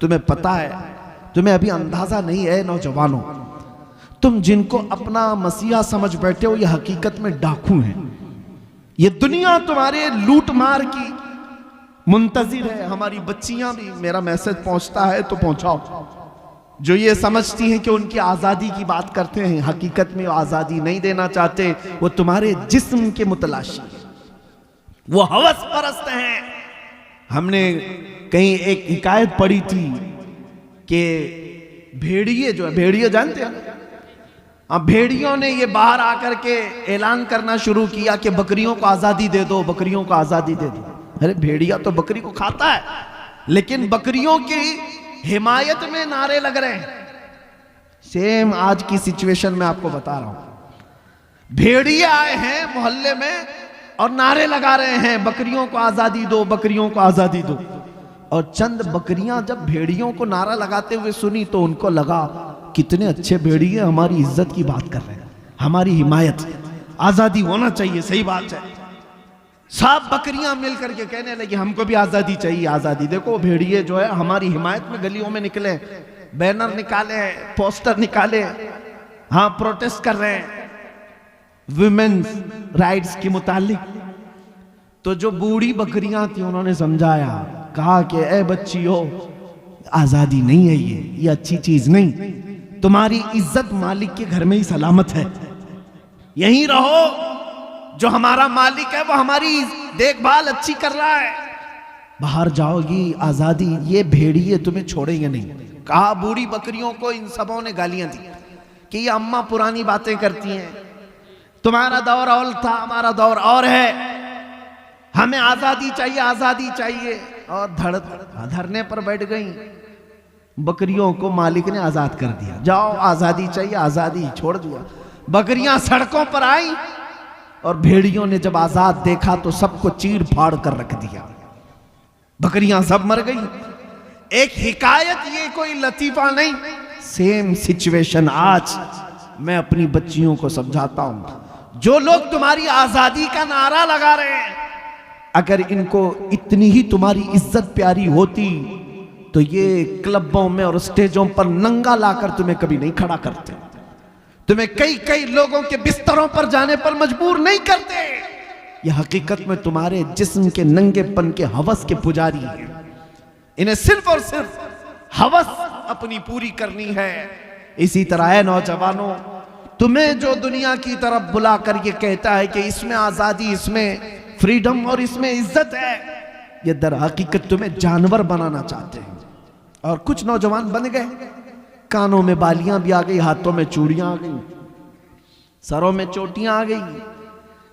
तुम्हें पता है, तुम्हें अभी अंदाजा नहीं है नौजवानों, तुम जिनको अपना मसीहा समझ बैठे हो ये हकीकत में डाकू हैं। ये दुनिया तुम्हारे लूट मार की मुंतजिर है। हमारी बच्चियां भी, मेरा मैसेज पहुंचता है तो पहुंचाओ, जो ये समझती हैं कि उनकी आज़ादी की बात करते हैं, हकीकत में वो आज़ादी नहीं देना चाहते, वो तुम्हारे जिस्म के मुतलाशी, वो हवस परस्त हैं। हमने कहीं एक हिकायत पढ़ी थी कि भेड़िए जो है, भेड़िए जानते हैं, अब भेड़ियों ने ये बाहर आकर के ऐलान करना शुरू किया कि बकरियों को आज़ादी दे दो, बकरियों को आज़ादी दे दो। अरे भेड़िया तो बकरी को खाता है, लेकिन बकरियों की हिमायत में नारे लग रहे हैं। सेम आज की सिचुएशन में आपको बता रहा हूं। भेड़िए आए हैं मोहल्ले में और नारे लगा रहे हैं बकरियों को आजादी दो, बकरियों को आजादी दो। और चंद बकरियां जब भेड़ियों को नारा लगाते हुए सुनी तो उनको लगा कितने अच्छे भेड़िए हमारी इज्जत की बात कर रहे हैं, हमारी हिमायत, आजादी होना चाहिए, सही बात है। सब बकरियां मिलकर के कहने लगी हमको भी आजादी चाहिए, आजादी। देखो भेड़िए जो है हमारी हिमायत में गलियों में निकले, बैनर निकाले, पोस्टर निकाले, हाँ प्रोटेस्ट कर रहे हैं वुमेन्स राइट्स के मुतालिक। तो जो बूढ़ी बकरियां थी उन्होंने समझाया, कहा कि ए बच्चियों, आजादी नहीं है ये अच्छी चीज नहीं, तुम्हारी इज्जत मालिक के घर में ही सलामत है, यहीं रहो, जो हमारा मालिक है वो हमारी देखभाल अच्छी कर रहा है, बाहर जाओगी आजादी, ये भेड़िए तुम्हें छोड़ेंगे नहीं। कहा बूढ़ी बकरियों को इन सबों ने गालियां दी कि ये अम्मा पुरानी बातें करती हैं, तुम्हारा दौर और था, हमारा दौर और है, हमें आजादी चाहिए, आजादी चाहिए। और धरने पर बैठ गई। बकरियों को मालिक ने आजाद कर दिया, जाओ आजादी चाहिए, आजादी छोड़ दिया। बकरियां सड़कों पर आई और भेड़ियों ने जब आजाद देखा तो सबको चीर फाड़ कर रख दिया, बकरियां सब मर गई। एक हिकायत, ये कोई लतीफा नहीं। सेम सिचुएशन आज मैं अपनी बच्चियों को समझाता हूं। जो लोग तुम्हारी आजादी का नारा लगा रहे हैं, अगर इनको इतनी ही तुम्हारी इज्जत प्यारी होती तो ये क्लबों में और स्टेजों पर नंगा लाकर तुम्हें कभी नहीं खड़ा करते, तुम्हें कई कई लोगों के बिस्तरों पर जाने पर मजबूर नहीं करते। यह हकीकत में तुम्हारे जिस्म के नंगेपन के हवस के पुजारी हैं। इन्हें सिर्फ और सिर्फ हवस अपनी पूरी करनी है। इसी तरह है नौजवानों, तुम्हें जो दुनिया की तरफ बुला कर ये कहता है कि इसमें आजादी, इसमें फ्रीडम और इसमें इज्जत है, ये दर हकीकत तुम्हें जानवर बनाना चाहते हैं। और कुछ नौजवान बन गए, कानों में बालियां भी आ गई, हाथों में चूड़ियां आ गई, सरों में चोटियां आ गई,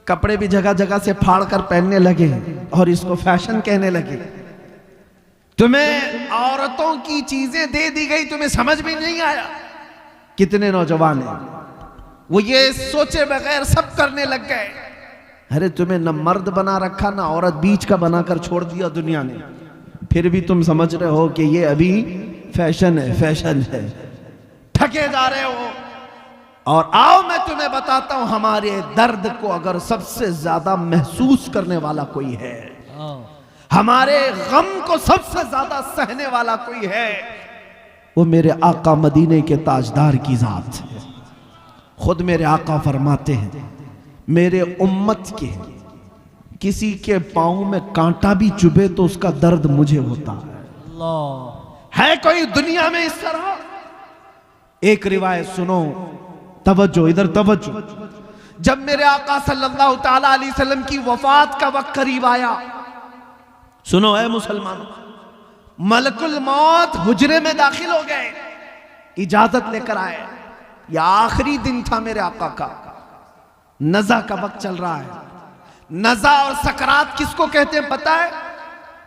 कपड़े भी जगह जगह से फाड़ कर पहनने लगे और इसको फैशन कहने लगे। तुम्हें औरतों की चीजें दे दी गई, तुम्हें समझ में नहीं आया। कितने नौजवान हैं वो ये सोचे बगैर सब करने लग गए। अरे तुम्हें न मर्द बना रखा, ना औरत, बीच का बनाकर छोड़ दिया दुनिया ने, फिर भी तुम समझ रहे हो कि ये अभी फैशन है, फैशन है, ठगे जा रहे हो। और आओ मैं तुम्हें बताता हूं, हमारे दर्द को अगर सबसे ज्यादा महसूस करने वाला कोई है, हमारे गम को सबसे ज्यादा सहने वाला कोई है, वो मेरे आका मदीने के ताजदार की जात है। खुद मेरे आका फरमाते हैं, मेरे उम्मत के किसी के पांव में कांटा भी चुभे तो उसका दर्द मुझे होता है कोई दुनिया में इस तरह? एक रिवायत सुनो, तवज्जो, इधर तवज्जो। जब मेरे आका सल्लल्लाहु ताला अलैहि वसल्लम की वफात का वक्त करीब आया, सुनो है मुसलमानों, मलकुल मौत हुजरे में दाखिल हो गए, इजाजत लेकर आए। यह आखिरी दिन था मेरे आका का, नज़ा का वक्त चल रहा है। नज़ा और सकरात किसको कहते हैं पता है?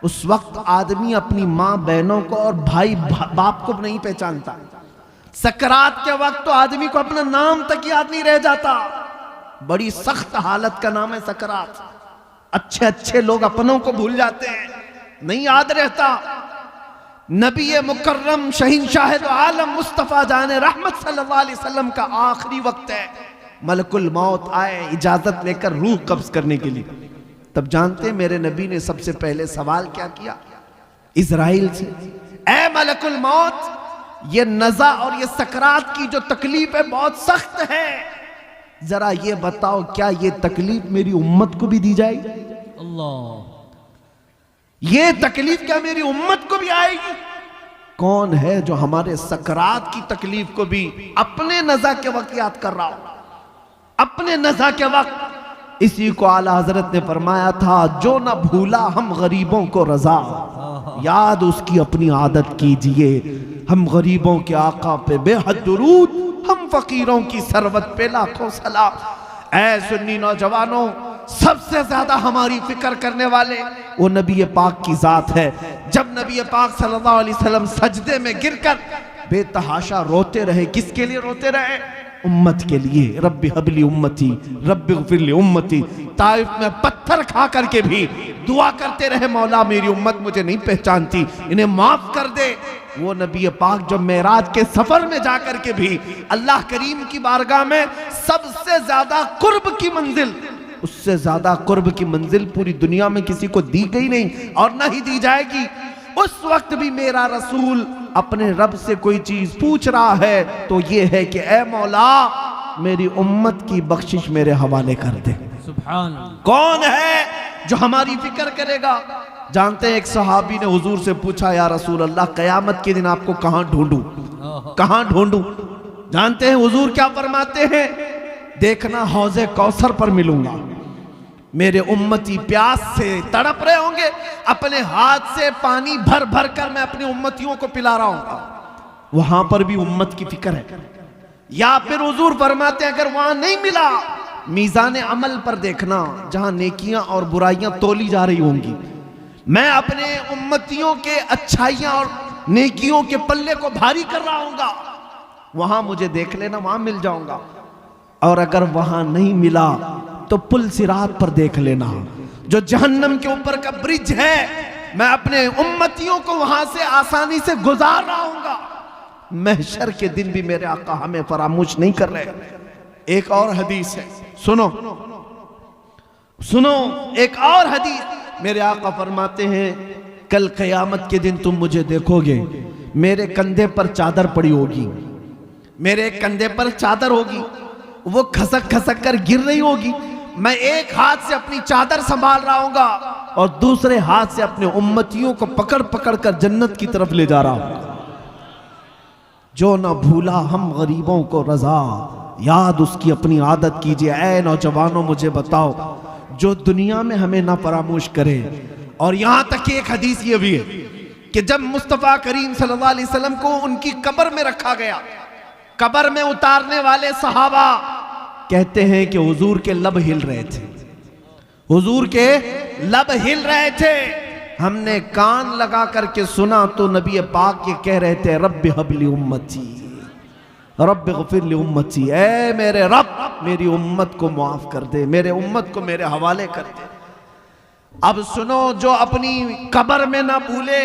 उस वक्त आदमी अपनी माँ बहनों को और भाई बाप को नहीं पहचानता। सकरात के वक्त तो आदमी को अपना नाम तक याद नहीं रह जाता। बड़ी सख्त हालत का नाम है सकरात। अच्छे अच्छे लोग अपनों को भूल जाते हैं, नहीं याद रहता। नबी मुकर्रम शहींशाह दो आलम मुस्तफ़ा जाने रहमत सल्लल्लाहु अलैहि वसल्लम का आखिरी वक्त है। मलकुल मौत आए इजाजत लेकर रूह कब्ज करने के लिए। तब जानते मेरे नबी ने सबसे पहले सवाल क्या किया? इजराइल से, ऐ मलकुल मौत, ये नज़ा और ये सकरात की जो तकलीफ है बहुत सख्त है, जरा ये बताओ क्या ये तकलीफ मेरी उम्मत को भी दी जाएगी? अल्लाह, ये तकलीफ क्या मेरी उम्मत को भी आएगी? कौन है जो हमारे सकरात की तकलीफ को भी अपने नज़ा के वक्त याद कर रहा हो? अपने नज़ा के वक्त। इसी को आला हजरत ने फरमाया था, जो ना भूला हम गरीबों को रजा, याद उसकी अपनी आदत कीजिए। हम गरीबों के आका पे बेहद दुरूद, हम फकीरों की सरवत पे लाखों सलाम। ऐ सुन्नी नौजवानों, सबसे ज्यादा हमारी फिक्र करने वाले वो नबी पाक की जात है। जब नबी पाक सल्लल्लाहु अलैहि वसल्लम सजदे में गिरकर बेतहाशा रोते रहे, किसके लिए रोते रहे? उम्मत के लिए। रब्बी हबली उम्मती, रब्बी ग़फिरली उम्मती। ताइफ में पत्थर खा करके भी दुआ करते रहे, मौला मेरी उम्मत मुझे नहीं पहचानती, इन्हें माफ कर दे। वो नबी पाक जो मेराज के सफर में जाकर के भी अल्लाह करीम की बारगाह में सबसे ज्यादा कुर्ब की मंजिल, उससे ज्यादा कुर्ब की मंजिल पूरी दुनिया में किसी को दी गई नहीं और न ही दी जाएगी। उस वक्त भी मेरा रसूल अपने रब से कोई चीज पूछ रहा है तो ये है कि ऐ मौला मेरी उम्मत की बख्शिश मेरे हवाले कर दे। सुभान। कौन है जो हमारी फिक्र करेगा? जानते हैं एक सहाबी ने हुजूर से पूछा, या रसूल अल्लाह कयामत के दिन आपको कहां ढूंढूं, कहां ढूंढूं? जानते हैं हुजूर क्या फरमाते हैं? देखना हौज़े कौसर पर मिलूंगा, मेरे उम्मती प्यास से तड़प रहे होंगे, अपने हाथ से पानी भर भर कर मैं अपनी उम्मतियों को पिला रहा हूं। वहां पर भी उम्मत की फिक्र है। या फिर हुजूर फरमाते हैं अगर वहां नहीं मिला, मीज़ान अमल पर देखना, जहां नेकियां और बुराइयां तोली जा रही होंगी, मैं अपने उम्मतियों के अच्छाइयां और नेकियों के पल्ले को भारी कर रहा हूंगा, वहां मुझे देख लेना, वहां मिल जाऊंगा। और अगर वहां नहीं मिला तो पुल सिरात पर देख लेना, जो जहन्नम के ऊपर का ब्रिज है, मैं अपने उम्मतियों को वहां से आसानी से गुजार रहा हूंगा। महशर के दिन भी मेरे आका हमें फरामोश नहीं कर रहे। एक और हदीस है, सुनो सुनो, एक और हदीस, मेरे आका फरमाते हैं कल क़यामत के दिन तुम मुझे देखोगे, मेरे कंधे पर चादर पड़ी होगी, मेरे कंधे पर चादर होगी, वो खसक खसक कर गिर रही होगी, मैं एक हाथ से अपनी चादर संभाल रहा हूंगा और दूसरे हाथ से अपने उम्मतियों को पकड़ पकड़ कर जन्नत की तरफ ले जा रहा हूं। जो ना भूला हम गरीबों को रजा, याद उसकी अपनी आदत कीजिए। ऐ नौजवानों मुझे बताओ, जो दुनिया में हमें ना फरामोश करे। और यहां तक कि एक हदीस ये भी है कि जब मुस्तफा करीम सल्लल्लाहु अलैहि वसल्लम को उनकी कब्र में रखा गया, कब्र में उतारने वाले सहाबा कहते हैं कि हुजूर के लब हिल रहे थे, हुजूर के लब हिल रहे थे। हमने कान लगा करके सुना तो नबी पाक ये कह रहे थे, रब्बी हबली उम्मती, रब्बी ग़फिरली उम्मती, ऐ मेरे रब मेरी उम्मत को माफ कर दे, मेरे उम्मत को मेरे हवाले कर दे। अब सुनो, जो अपनी कब्र में ना भूले,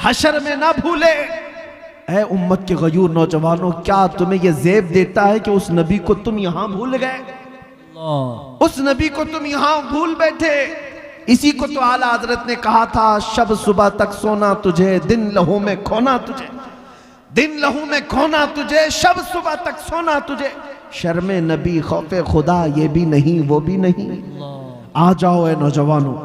हशर में ना भूले। ऐ उम्मत के गयूर नौजवानों, क्या तुम्हें यह ज़ेब देता है कि उस नबी को तुम यहां भूल गए, उस नबी को तुम यहां भूल बैठे? इसी को तो आला हजरत ने कहा था, शब सुबह तक सोना तुझे, दिन लहू में खोना तुझे, दिन लहू में खोना तुझे, शब सुबह तक सोना तुझे। शर्मे नबी खौफे खुदा ये भी नहीं वो भी नहीं। आ जाओ ऐ नौजवानों,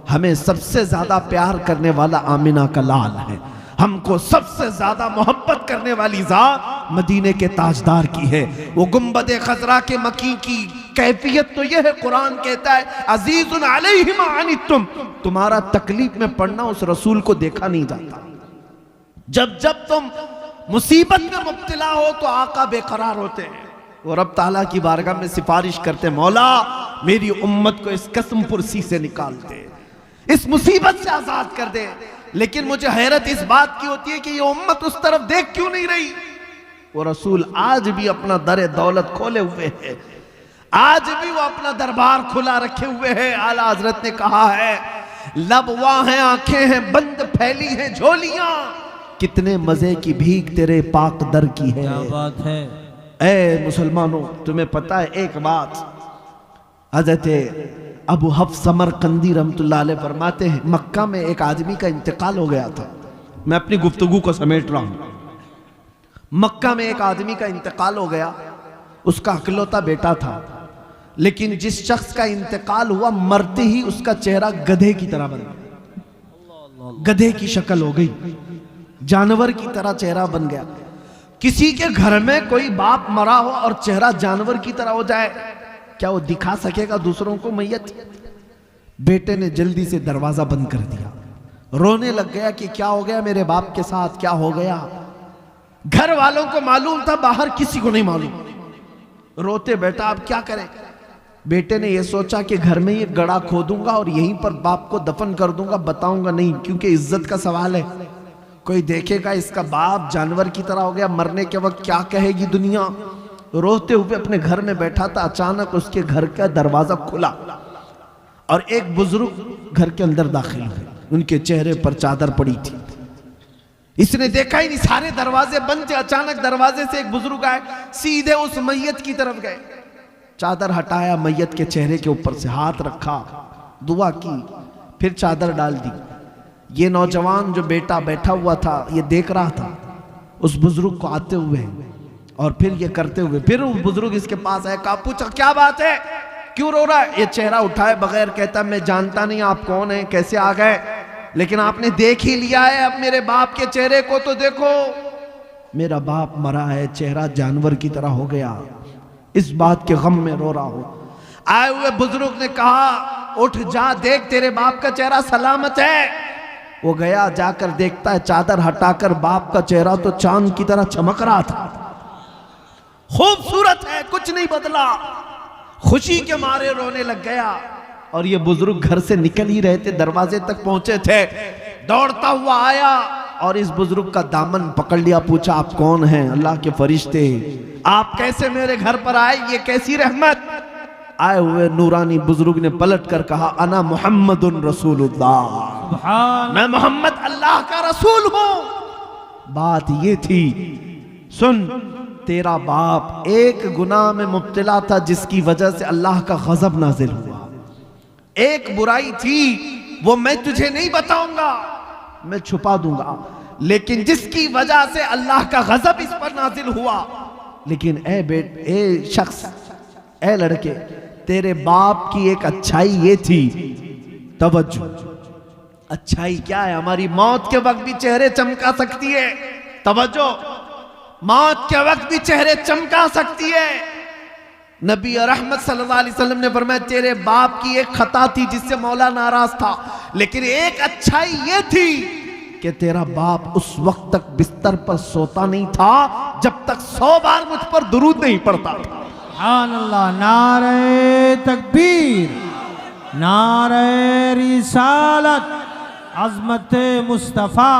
हमें सबसे ज्यादा प्यार करने वाला आमिना का लाल है, हमको सबसे ज्यादा मोहब्बत करने वाली ज़ात मदीने के ताजदार की है। वो गुंबद खजरा के मकी की कैफियत तो यह है, कुरान कहता है अजीजुन अलैहि मा अनित्तुम, तुम्हारा तकलीफ में पड़ना उस रसूल को देखा नहीं जाता। जब जब तुम मुसीबत में मुब्तला हो तो आका बेकरार होते हैं, वो रब ताला की बारगाह में सिफारिश करते, मौला मेरी उम्मत को इस कसम पुरसी से निकाल दे, इस मुसीबत से आजाद कर दे। लेकिन मुझे हैरत इस बात की होती है कि ये उम्मत उस तरफ देख क्यों नहीं रही? वो रसूल आज भी अपना दर दौलत खोले हुए है, आज भी वो अपना दरबार खुला रखे हुए है। आला हजरत ने कहा है, लब वहां है, आंखें हैं बंद, फैली हैं झोलियां, कितने मजे की भीख तेरे पाक दर की है। क्या बात है। ऐ मुसलमानों, तुम्हें पता है एक बात, हजरत अबू हफ्स समरकंदी रहमतुल्लाह अलैह फरमाते हैं, मक्का में एक आदमी का इंतकाल हो गया था, मैं अपनी गुफ्तगू को समेट रहा हूं। मक्का में एक आदमी का इंतकाल हो गया, उसका इकलौता बेटा था, लेकिन जिस शख्स का इंतकाल हुआ मरते ही उसका चेहरा गधे की तरह बन गया, गधे की शक्ल हो गई, जानवर की तरह चेहरा बन गया। किसी के घर में कोई बाप मरा हो और चेहरा जानवर की तरह हो जाए, क्या वो दिखा सकेगा दूसरों को मैयत? बेटे ने जल्दी से दरवाजा बंद कर दिया, रोने लग गया कि क्या हो गया मेरे बाप के साथ, क्या हो गया। घर वालों को मालूम था, बाहर किसी को नहीं मालूम। रोते बेटा अब क्या करें। बेटे ने यह सोचा कि घर में ये गड़ा खोदूंगा और यहीं पर बाप को दफन कर दूंगा, बताऊंगा नहीं, क्योंकि इज्जत का सवाल है। कोई देखेगा इसका बाप जानवर की तरह हो गया, मरने के वक्त क्या कहेगी दुनिया। रोते हुए अपने घर में बैठा था, अचानक उसके घर का दरवाजा खुला और एक बुजुर्ग घर के अंदर दाखिल हुए। उनके चेहरे पर चादर पड़ी थी। इसने देखा ही नहीं, सारे दरवाजे बंद थे। अचानक दरवाजे से एक बुजुर्ग आए, सीधे उस मैयत की तरफ गए, चादर हटाया, मैयत के चेहरे के ऊपर से हाथ रखा, दुआ की, फिर चादर डाल दी। ये नौजवान जो बेटा बैठा हुआ था ये देख रहा था उस बुजुर्ग को आते हुए और फिर ये करते हुए। फिर वो बुजुर्ग इसके पास आया, कहा पूछा क्या बात है, क्यों रो रहा है। ये चेहरा उठाए बगैर कहता मैं जानता नहीं आप कौन है, कैसे आ गए, लेकिन आपने देख ही लिया है, अब मेरे बाप के चेहरे को तो देखो। मेरा बाप मरा है, चेहरा जानवर की तरह हो गया, इस बात के गम में रो रहा हूं। आए हुए बुजुर्ग ने कहा उठ जा, देख तेरे बाप का चेहरा सलामत है। वो गया, जाकर देखता है चादर हटाकर बाप का चेहरा तो चांद की तरह चमक रहा था, खूबसूरत है, कुछ नहीं बदला। खुशी के मारे रोने लग गया। और ये बुजुर्ग घर से निकल ही रहे थे, दरवाजे तक पहुंचे थे, दौड़ता हुआ आया और इस बुजुर्ग का दामन पकड़ लिया, पूछा आप कौन हैं, अल्लाह के फरिश्ते, आप कैसे मेरे घर पर आए, ये कैसी रहमत। आए हुए नूरानी बुजुर्ग ने पलट कर कहा अना मुहम्मदुन रसूलुल्लाह, मैं मोहम्मद अल्लाह का रसूल हूं। बात ये थी, सुन तेरा बाप एक गुनाह में मुब्तला था जिसकी वजह से अल्लाह का गजब नाजिल हुआ, एक बुराई थी वो मैं तुझे नहीं बताऊंगा, मैं छुपा दूंगा, लेकिन जिसकी वजह से अल्लाह का गजब इस पर नाजिल हुआ। लेकिन ए शख्स, ए लड़के, तेरे बाप की एक अच्छाई ये थी, तवज्जो, अच्छाई क्या है, हमारी मौत के वक्त भी चेहरे चमका सकती है, तवज्जो, मौत के वक्त भी चेहरे चमका सकती है। नबी रहमत सल्लल्लाहु अलैहि वसल्लम ने फरमाया तेरे बाप की एक खता थी जिससे मौला नाराज था, लेकिन एक अच्छाई ये थी कि तेरा बाप उस वक्त तक बिस्तर पर सोता नहीं था जब तक 100 बार मुझ पर दुरूद नहीं पड़ता था। सुभान अल्लाह, नारे तकबीर, नारे रिसालत, अज़मत मुस्तफ़ा।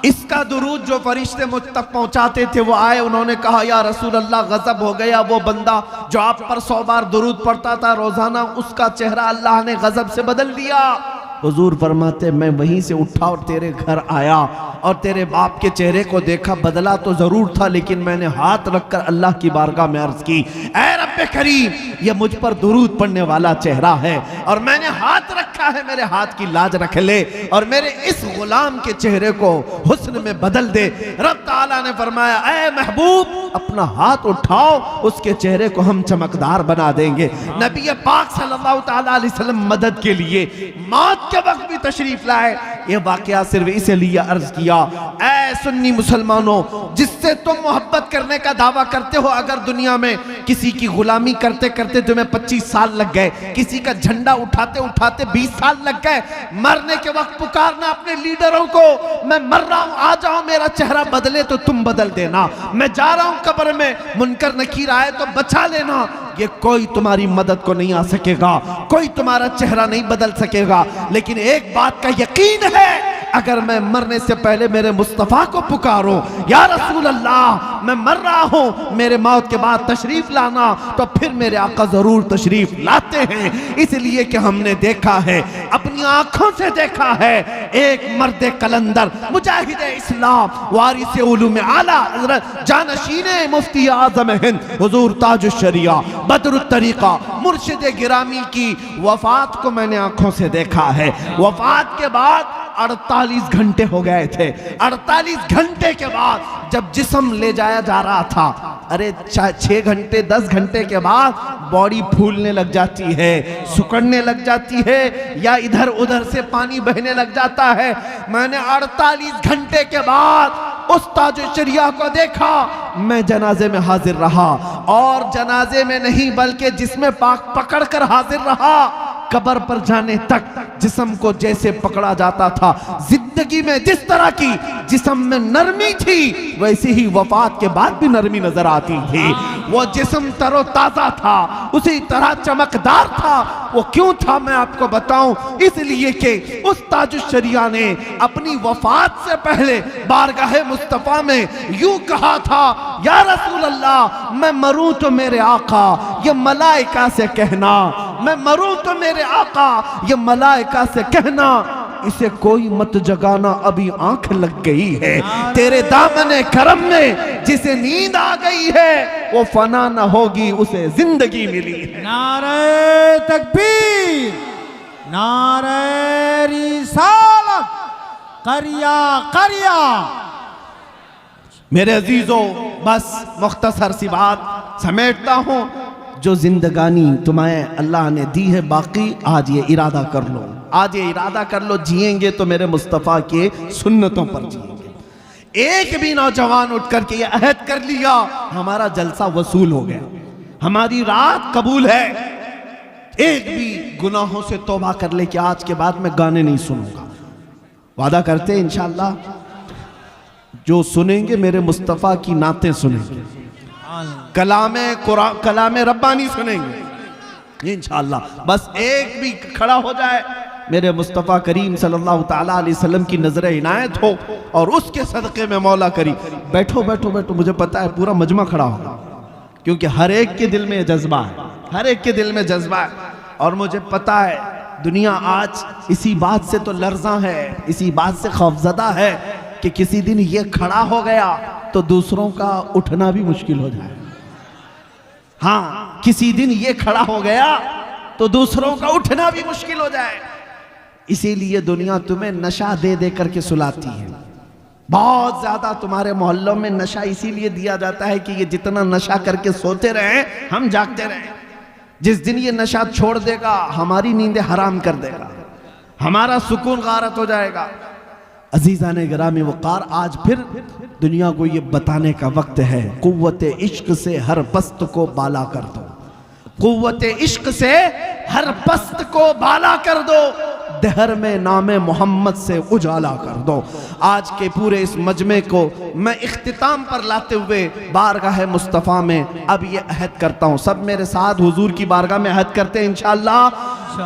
इसका दुरूद जो फरिश्ते मुझ तक पहुंचाते थे वो आए, उन्होंने कहा या रसूल अल्लाह गजब हो गया वो बंदा जो आप पर 100 बार दुरूद पढ़ता था रोजाना, उसका चेहरा अल्लाह ने गजब से बदल दिया। हुजूर फरमाते मैं वहीं से उठा और तेरे घर आया और तेरे बाप के चेहरे को देखा, बदला तो जरूर था लेकिन मैंने हाथ रखकर अल्लाह की बारगाह में अर्ज की, ऐ रब्बे करीम ये मुझ पर दुरूद पढ़ने वाला चेहरा है और मैंने हाथ रखा है, मेरे हाथ की लाज रख ले और मेरे इस गुलाम के चेहरे को हुस्न में बदल दे। रब ताला ने फरमाया ऐ महबूब अपना हाथ उठाओ, उसके चेहरे को हम चमकदार बना देंगे। नबी पाक सल्लल्लाहु ताला अलैहि वसल्लम मदद के लिए मौत के वक्त भी तशरीफ लाए। ये वाकया सिर्फ इसलिए अर्ज किया, ऐ सुन्नी मुसलमानों जिससे तुम मोहब्बत करने का दावा करते हो, अगर दुनिया में किसी की गुलामी करते करते तुम्हें 25 साल लग गए, किसी का झंडा उठाते उठाते 20 साल लग गए, मरने के वक्त पुकारना अपने लीडरों को मैं मर रहा हूं, आ जाओ मेरा चेहरा बदले तो तुम बदल देना, मैं जा रहा हूं कब्र में, मुनकर नकीर आए तो बचा लेना, ये कोई तुम्हारी मदद को नहीं आ सकेगा, कोई तुम्हारा चेहरा नहीं बदल सकेगा। लेकिन एक बात का यकीन है, अगर मैं मरने से पहले मेरे मुस्तफ़ा को पुकारूं या रसूल अल्लाह मैं मर रहा हूं, मेरे मौत के बाद तशरीफ लाना, तो फिर मेरे आका जरूर तशरीफ लाते हैं। इसलिए कि हमने देखा है, अपनी आंखों से देखा है, एक मर्द कलंदर मुजाहिद इस्लाम वारिस उलूम आला हज़रत जानशीन मुफ्ती आज़म हिंद हुजूर ताजुश शरिया बदरुत तरीका मुर्शिद गिरामी की वफात को मैंने आंखों से देखा है। वफात के बाद 48 घंटे हो गए थे। 48 घंटे के बाद जब जिस्म ले जाया जा रहा था, अरे 6 घंटे 10 घंटे के बाद बॉडी फूलने लग जाती है, सुकड़ने लग जाती है, या इधर उधर से पानी बहने लग जाता है। मैंने 48 घंटे के बाद उस ताजुश्शरिया को देखा। मैं जनाजे में हाजिर रहा, और जनाजे में नहीं बल्कि जिसमें पाक पकड़ कर हाजिर रहा। कब्र पर जाने तक जिस्म को जैसे पकड़ा जाता था, जिंदगी में जिस तरह की जिस्म में नरमी थी, वैसे ही वफात के बाद भी नरमी नजर आती थी। वो जिस्म तरोताजा था, उसी तरह चमकदार था। वो क्यों था मैं आपको बताऊं, इसलिए कि उस ताजुश्शरिया ने अपनी वफात से पहले बारगाहे मुस्तफा में यूं कहा था, या रसूल अल्लाह, मैं मरूं तो मेरे आका ये मलाइका से कहना, मैं मरूं तो मेरे आका ये मलाइका से कहना, इसे कोई मत जगाना, अभी आंख लग गई है। तेरे दामने करम में जिसे नींद आ गई है, वो फना न होगी, उसे जिंदगी मिली है। नारे तकबीर, नारे रिसालत, करिया करिया। मेरे अजीजों, बस मुख्तसर सी बात समेटता हूं। जो जिंदगानी तुम्हें अल्लाह ने दी है बाकी, आज ये इरादा कर लो, आज ये इरादा कर लो, जिएंगे तो मेरे मुस्तफ़ा के सुन्नतों पर जिएंगे। एक भी नौजवान उठ करके ये अहद कर लिया, हमारा जलसा वसूल हो गया, हमारी रात कबूल है। एक भी गुनाहों से तौबा कर ले कि आज के बाद मैं गाने नहीं सुनूंगा। वादा करते हैं इंशाअल्लाह, जो सुनेंगे मेरे मुस्तफ़ा की नातें सुनेंगे, कलामे कुरान, कलामे रब्बानी सुनेंगे इंशाअल्लाह। बस एक भी खड़ा हो जाए, मेरे मुस्तफ़ा करीम सल्लल्लाहु ताला अलैहि वसल्लम की नजर इनायत हो, और उसके सदक़े में मौला करी। बैठो बैठो बैठो, मुझे पता है पूरा मजमा खड़ा होगा, क्योंकि हर एक के दिल में जज्बा है, हर एक के दिल में जज्बा है। और मुझे पता है दुनिया आज इसी बात से तो लर्ज़ा है, इसी बात से खौफज़दा है कि किसी दिन ये खड़ा हो गया तो दूसरों का उठना भी मुश्किल हो जाए। हाँ, किसी दिन ये खड़ा हो गया तो दूसरों का उठना भी मुश्किल हो जाए। इसीलिए दुनिया तुम्हें नशा दे दे करके सुलाती है। बहुत ज्यादा तुम्हारे मोहल्लों में नशा इसीलिए दिया जाता है कि ये जितना नशा करके सोते रहे, हम जागते रहे। जिस दिन ये नशा छोड़ देगा, हमारी नींदें हराम कर देगा, हमारा सुकून गारत हो जाएगा। अजीज़ाने गिरामी वक़ार, आज फिर दुनिया को ये बताने का वक्त है, कुव्वते इश्क से हर पस्त को बाला कर दो, कुव्वते इश्क से हर पस्त को बाला कर दो, दहर में नामे मोहम्मद से उजाला कर दो। आज के पूरे इस मजमे को मैं इख्तिताम पर लाते हुए बारगाह मुस्तफ़ा में अब ये अहद करता हूँ। सब मेरे साथ हुजूर की बारगाह में अहद करते हैं इंशाअल्लाह।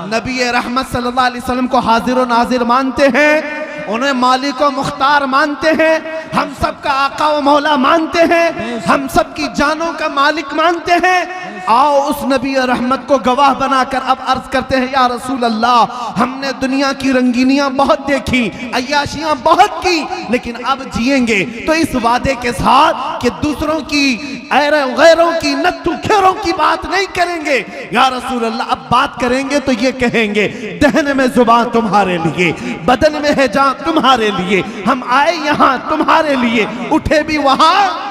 नबी रहमत सल्लल्लाहु अलैहि वसल्लम को हाजिर व नाजिर मानते हैं, उन्हें मालिक व मुख्तार मानते हैं, हम सब का आका व मौला मानते हैं, हम सब की जानों का मालिक मानते हैं। आओ उस नबी रहमत को गवाह बनाकर अब अर्ज करते हैं, या रसूल अल्लाह, हमने दुनिया की रंगीनियां बहुत देखी, अय्याशियां बहुत की, लेकिन अब जिएंगे तो इस वादे के साथ कि दूसरों की गैरों की नत्थु खेरों की बात नहीं करेंगे। या रसूल अल्लाह, अब बात करेंगे तो ये कहेंगे, दहन में जुबान तुम्हारे लिए, बदन में है जान तुम्हारे लिए, हम आए यहाँ तुम्हारे लिए, उठे भी वहां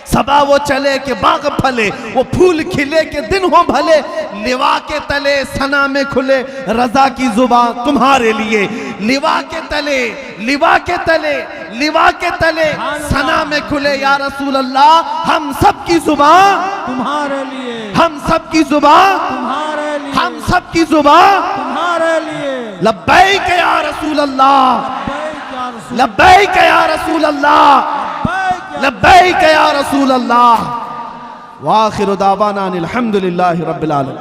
सबा वो चले के बाग फले, वो फूल खिले के दिन हो भले, लिवा के तले सना में खुले, रजा की जुबान तुम्हारे लिए, लिवा के तले, लिवा के तले, लिवा के तले सना में खुले। या रसूल अल्लाह, हम सब की जुबान तुम्हारे लिए, हम सब की जुबान तुम्हारे लिए, हम सब की जुबान तुम्हारे लिए। लब्बैक या रसूल अल्लाह, लब्बैक या रसूल अल्लाह, लब्बैक या रसूल अल्लाह। व आखिरु दावाना अनिल हम्दुलिल्लाहि रब्बिल आलमीन।